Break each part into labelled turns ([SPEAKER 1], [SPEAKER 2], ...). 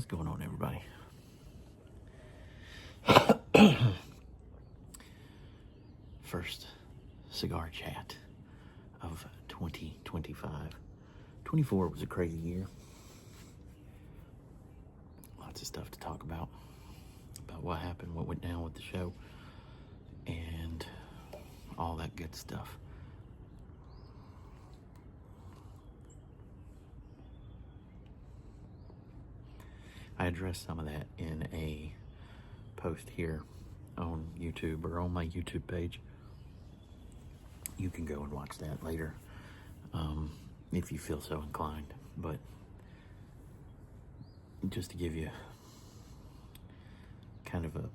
[SPEAKER 1] What's going on, everybody? First cigar chat of 2025. 24 was a crazy year. Lots of stuff to talk about what happened, what went down with the show, and all that good stuff. I addressed some of that in a post here on YouTube or on my YouTube page. You can go and watch that later if you feel so inclined. But just to give you kind of a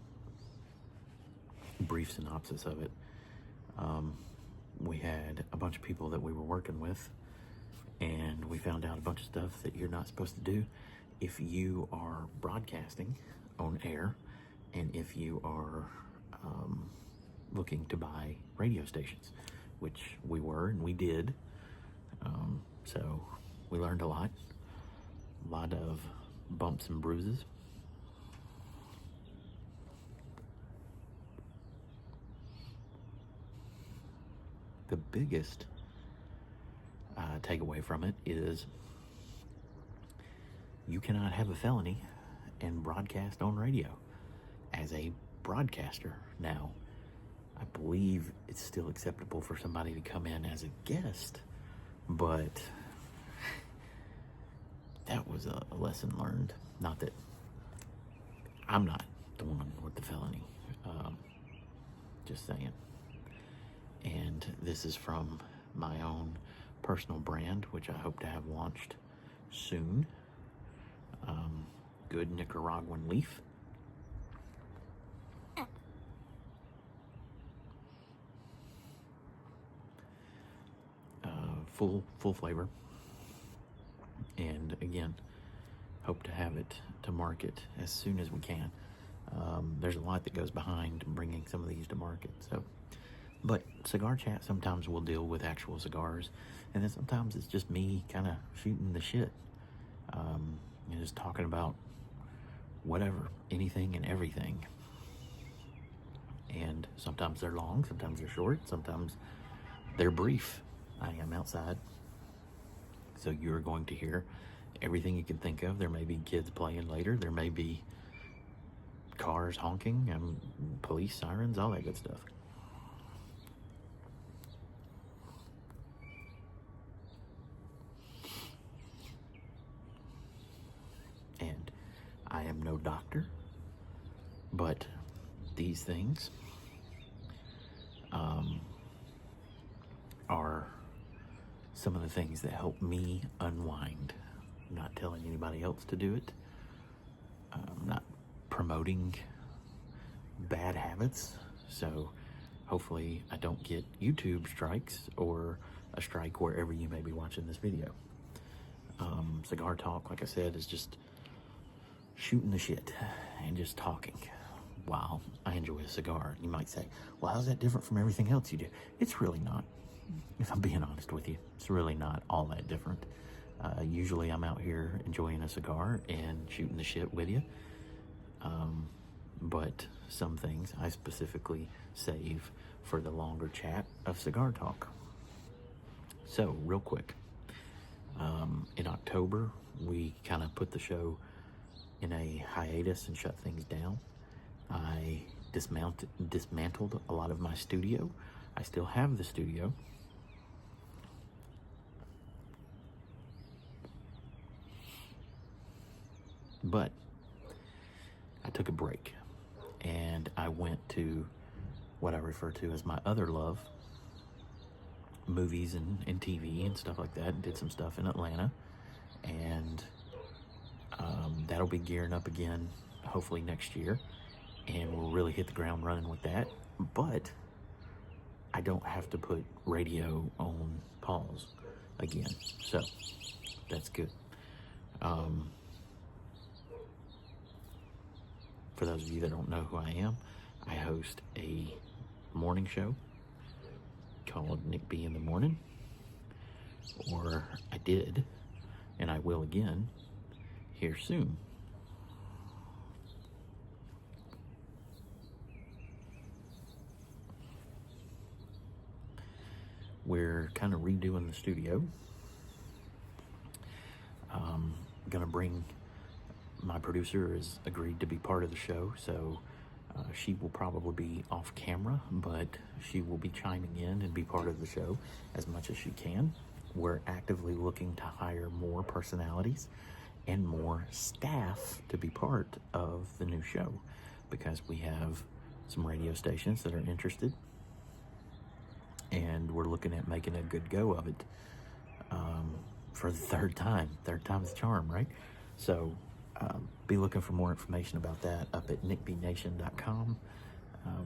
[SPEAKER 1] brief synopsis of it, we had a bunch of people that we were working with, and we found out a bunch of stuff that you're not supposed to do if you are broadcasting on air and if you are looking to buy radio stations, which we were and we did. So we learned a lot of bumps and bruises. The biggest takeaway from it is you cannot have a felony and broadcast on radio as a broadcaster. Now, I believe it's still acceptable for somebody to come in as a guest, but that was a lesson learned. Not that I'm not the one with the felony, just saying. And this is from my own personal brand, which I hope to have launched soon. Good Nicaraguan leaf. Full flavor. And again, hope to have it to market as soon as we can. There's a lot that goes behind bringing some of these to market. But Cigar Chat sometimes will deal with actual cigars, and then sometimes it's just me kind of shooting the shit. Just talking about whatever, anything and everything. And sometimes they're long, sometimes they're short, sometimes they're brief. I am outside, so you're going to hear everything you can think of. There may be kids playing later. There may be cars honking and police sirens, all that good stuff. And I am no doctor, but these things are some of the things that help me unwind. I'm not telling anybody else to do it. I'm not promoting bad habits, so hopefully I don't get YouTube strikes or a strike wherever you may be watching this video. Cigar talk, like I said, is just shooting the shit and just talking while I enjoy a cigar. You might say, well, how's that different from everything else you do? It's really not. If I'm being honest with you, it's really not all that different. Usually I'm out here enjoying a cigar and shooting the shit with you. But some things I specifically save for the longer chat of cigar talk. So, real quick, in October, we kind of put the show in a hiatus and shut things down. I dismantled a lot of my studio. I still have the studio. But I took a break and I went to what I refer to as my other love, movies and TV and stuff like that, and did some stuff in Atlanta. And that'll be gearing up again, hopefully next year. And we'll really hit the ground running with that. But I don't have to put radio on pause again. So that's good. For those of you that don't know who I am, I host a morning show called Nick B in the Morning, or I did, and I will again here soon. we're kind of redoing the studio. Gonna bring, my producer has agreed to be part of the show, so she will probably be off camera, but she will be chiming in and be part of the show as much as she can. We're actively looking to hire more personalities and more staff to be part of the new show, because we have some radio stations that are interested, and we're looking at making a good go of it for the third time. Third time's the charm, right? So be looking for more information about that up at nickbnation.com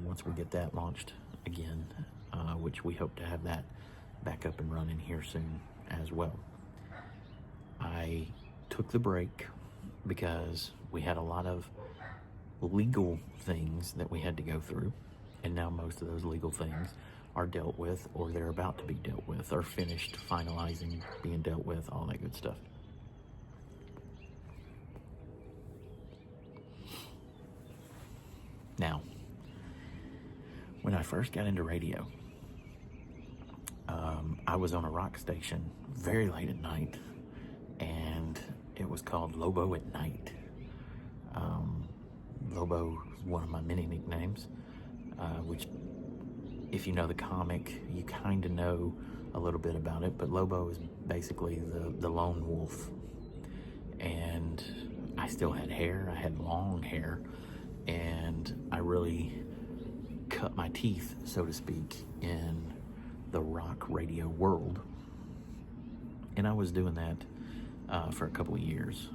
[SPEAKER 1] once we get that launched again, which we hope to have that back up and running here soon as well. I took the break because we had a lot of legal things that we had to go through, and now most of those legal things are dealt with, or they're about to be dealt with, or finished, finalizing, being dealt with, all that good stuff. Now, when I first got into radio, I was on a rock station very late at night, and it was called Lobo at Night. Lobo is one of my many nicknames, which, if you know the comic, you kind of know a little bit about it, but Lobo is basically the lone wolf. And I still had hair. I had long hair, and I really cut my teeth, so to speak, in the rock radio world. And I was doing that for a couple of years.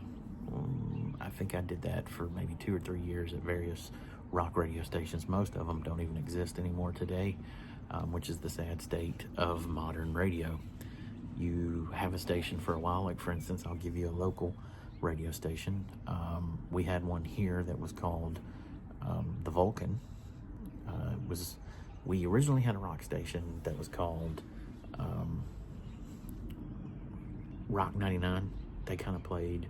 [SPEAKER 1] I think I did that for maybe 2 or 3 years at various rock radio stations. Most of them don't even exist anymore today, which is the sad state of modern radio. You have a station for a while, like for instance, I'll give you a local radio station. We had one here that was called the Vulcan. We originally had a rock station that was called Rock 99. They kind of played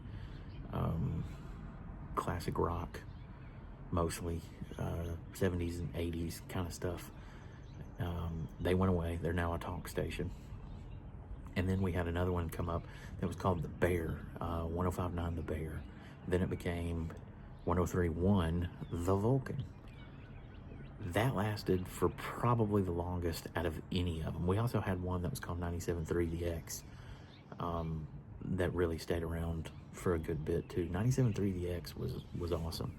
[SPEAKER 1] classic rock, mostly 70s and 80s kind of stuff. They went away. They're now a talk station. And then we had another one come up that was called The Bear, 105.9 The Bear. Then it became 103.1 The Vulcan. That lasted for probably the longest out of any of them. We also had one that was called 97.3 The X, that really stayed around for a good bit too. 97.3 The X was awesome.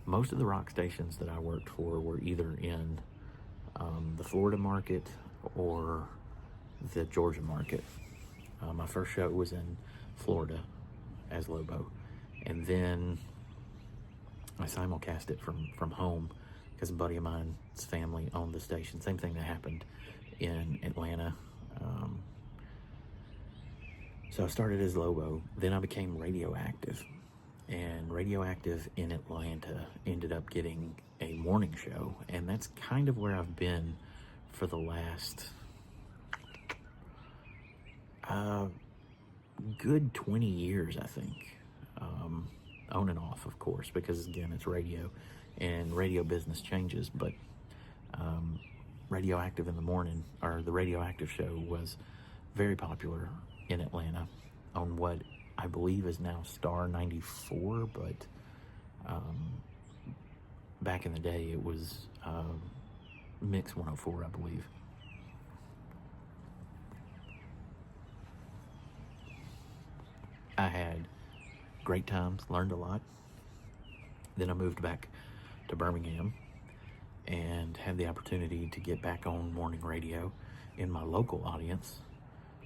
[SPEAKER 1] Most of the rock stations that I worked for were either in the Florida market or the Georgia market. My first show was in Florida as Lobo, and then I simulcast it from home because a buddy of mine's family owned the station. Same thing that happened in Atlanta. So I started as Lobo, then I became Radioactive, and Radioactive in Atlanta ended up getting a morning show, and that's kind of where I've been for the last good 20 years, I think. On and off, of course, because again, it's radio, and radio business changes, but Radioactive in the morning, or the Radioactive show, was very popular in Atlanta on what I believe is now Star 94, but back in the day it was Mix 104, I believe. I had great times, learned a lot. Then I moved back to Birmingham and had the opportunity to get back on morning radio in my local audience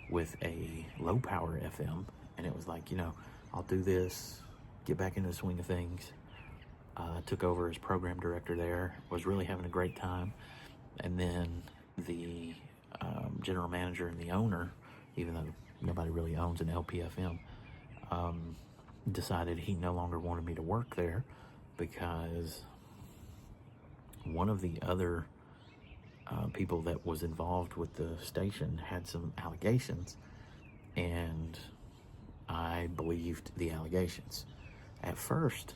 [SPEAKER 1] with a low power FM, and it was like, I'll do this, get back into the swing of things. Took over as program director there, was really having a great time. And then the general manager and the owner, even though nobody really owns an LPFM, decided he no longer wanted me to work there because one of the other people that was involved with the station had some allegations, and I believed the allegations. At first,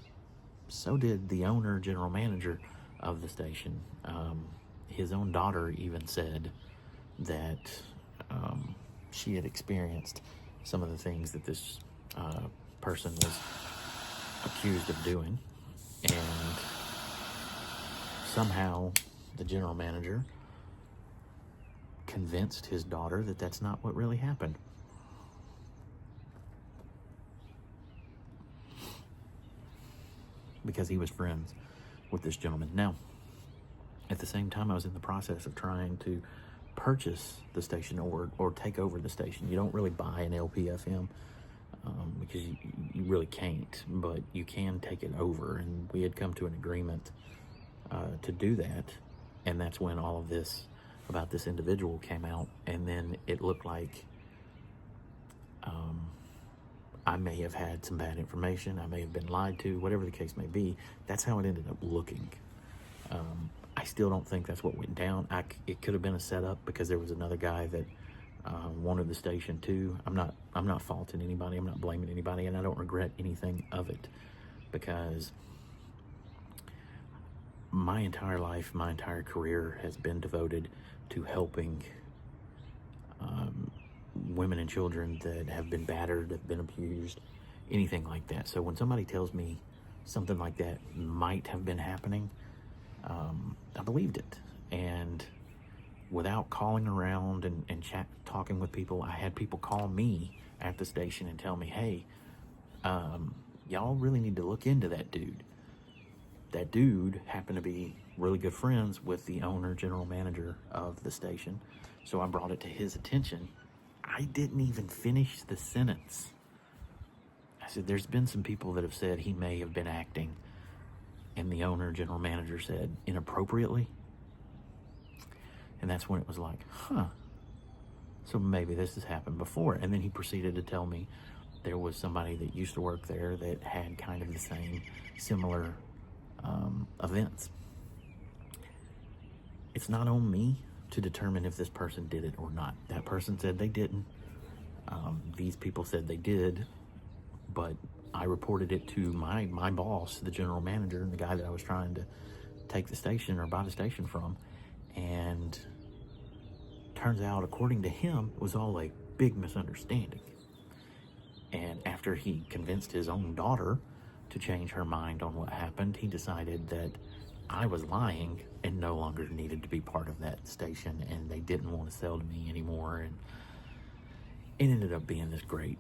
[SPEAKER 1] so did the owner, general manager of the station. His own daughter even said that she had experienced some of the things that this person was accused of doing, and somehow the general manager convinced his daughter that that's not what really happened. Because he was friends with this gentleman. Now, at the same time, I was in the process of trying to purchase the station or take over the station. You don't really buy an LPFM because you really can't, but you can take it over. And we had come to an agreement to do that. And that's when all of this about this individual came out. And then it looked like I may have had some bad information. I may have been lied to, whatever the case may be. That's how it ended up looking. I still don't think that's what went down. It could have been a setup because there was another guy that wanted the station too. I'm not faulting anybody. I'm not blaming anybody, and I don't regret anything of it because my entire life, my entire career has been devoted to helping women and children that have been battered, have been abused, anything like that. So when somebody tells me something like that might have been happening, I believed it. And without calling around and talking with people, I had people call me at the station and tell me, hey, y'all really need to look into that dude. That dude happened to be really good friends with the owner, general manager of the station. So I brought it to his attention. I didn't even finish the sentence. I said, there's been some people that have said he may have been acting, and the owner, general manager said, inappropriately. And that's when it was like, so maybe this has happened before. And then he proceeded to tell me there was somebody that used to work there that had kind of the same, similar events. It's not on me to determine if this person did it or not. That person said they didn't. These people said they did, but I reported it to my boss, the general manager, and the guy that I was trying to take the station or buy the station from. And turns out, according to him, it was all a big misunderstanding. And after he convinced his own daughter to change her mind on what happened, he decided that I was lying and no longer needed to be part of that station, and they didn't want to sell to me anymore. And it ended up being this great,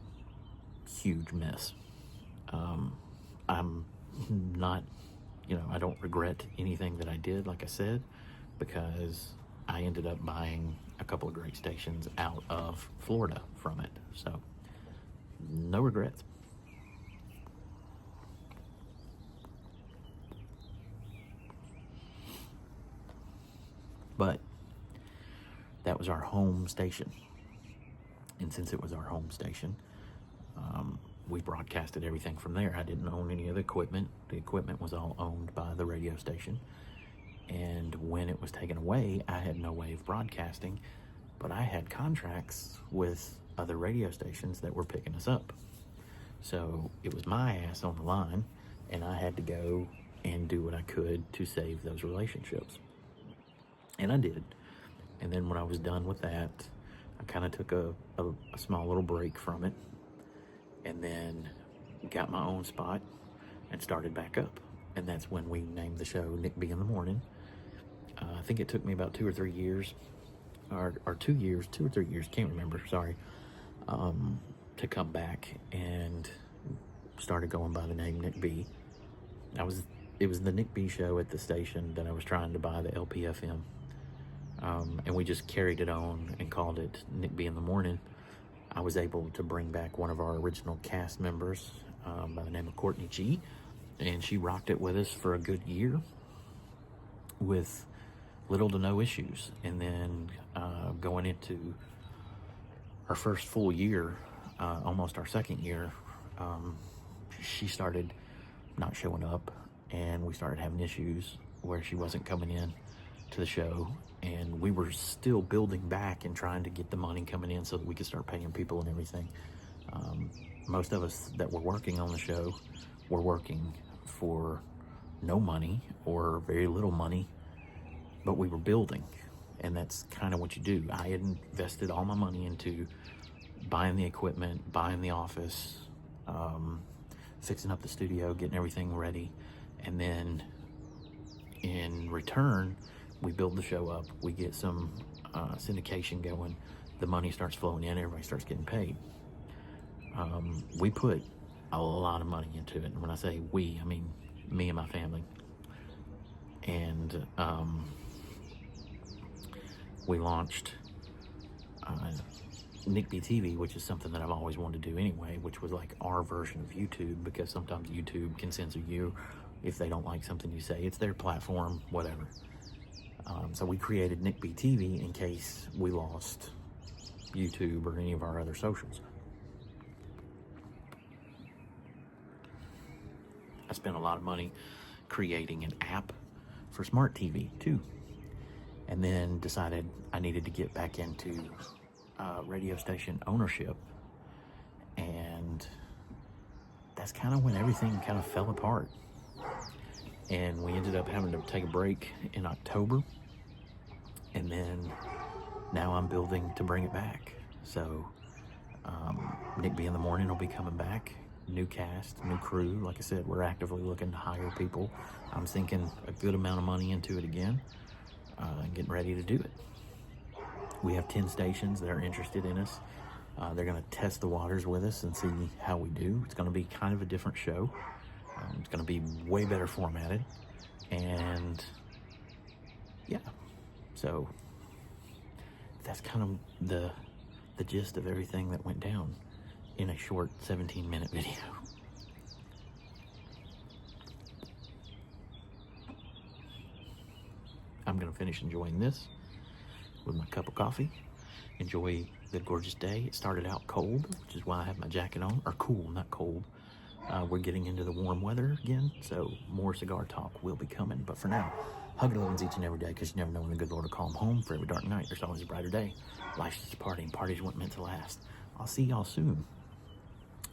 [SPEAKER 1] huge mess. I'm not, I don't regret anything that I did, like I said, because I ended up buying a couple of great stations out of Florida from it. So, no regrets. But that was our home station. And since it was our home station, we broadcasted everything from there. I didn't own any of the equipment. The equipment was all owned by the radio station. And when it was taken away, I had no way of broadcasting, but I had contracts with other radio stations that were picking us up. So it was my ass on the line, and I had to go and do what I could to save those relationships. And I did. And then when I was done with that, I kind of took a small little break from it, and then got my own spot and started back up. And that's when we named the show Nick B in the Morning. I think it took me about 2 or 3 years, or 2 years, 2 or 3 years, can't remember, sorry, to come back, and started going by the name Nick B. It was the Nick B show at the station that I was trying to buy the LPFM. And we just carried it on and called it Nick B in the Morning. I was able to bring back one of our original cast members by the name of Courtney G, and she rocked it with us for a good year with little to no issues. And then going into our first full year, almost our second year, she started not showing up, and we started having issues where she wasn't coming in to the show, and we were still building back and trying to get the money coming in so that we could start paying people and everything. Most of us that were working on the show were working for no money or very little money, but we were building, And that's kind of what you do. I had invested all my money into buying the equipment, buying the office, fixing up the studio, getting everything ready. And then in return, we build the show up, we get some syndication going, the money starts flowing in, everybody starts getting paid. We put a lot of money into it. And when I say we, I mean me and my family. And we launched Nickby TV, which is something that I've always wanted to do anyway, which was like our version of YouTube, because sometimes YouTube can censor you if they don't like something you say. It's their platform, whatever. So we created Nickby TV in case we lost YouTube or any of our other socials. I spent a lot of money creating an app for smart TV too, and then decided I needed to get back into radio station ownership, and that's kind of when everything kind of fell apart. And we ended up having to take a break in October, and then now I'm building to bring it back. So Nickby in the Morning will be coming back. New cast, new crew. Like I said, we're actively looking to hire people. I'm sinking a good amount of money into it again, and getting ready to do it. We have 10 stations that are interested in us. They're going to test the waters with us and see how we do. It's going to be kind of a different show. It's going to be way better formatted. And yeah, so that's kind of the gist of everything that went down in a short 17-minute video. I'm gonna finish enjoying this with my cup of coffee. Enjoy the gorgeous day. It started out cold, which is why I have my jacket on, or cool, not cold. We're getting into the warm weather again, so more cigar talk will be coming. But for now, hug loved ones each and every day, because you never know when the good Lord will call them home. For every dark night, there's always a brighter day. Life's just a party, and parties weren't meant to last. I'll see y'all soon.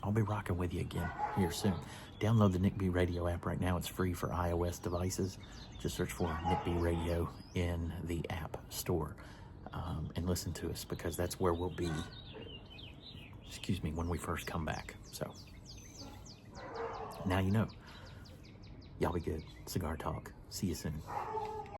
[SPEAKER 1] I'll be rocking with you again here soon. Download the Nickby Radio app right now. It's free for iOS devices. Just search for Nickby Radio in the App Store, and listen to us, because that's where we'll be, when we first come back. So now you know. Y'all be good. Cigar Talk. See you soon.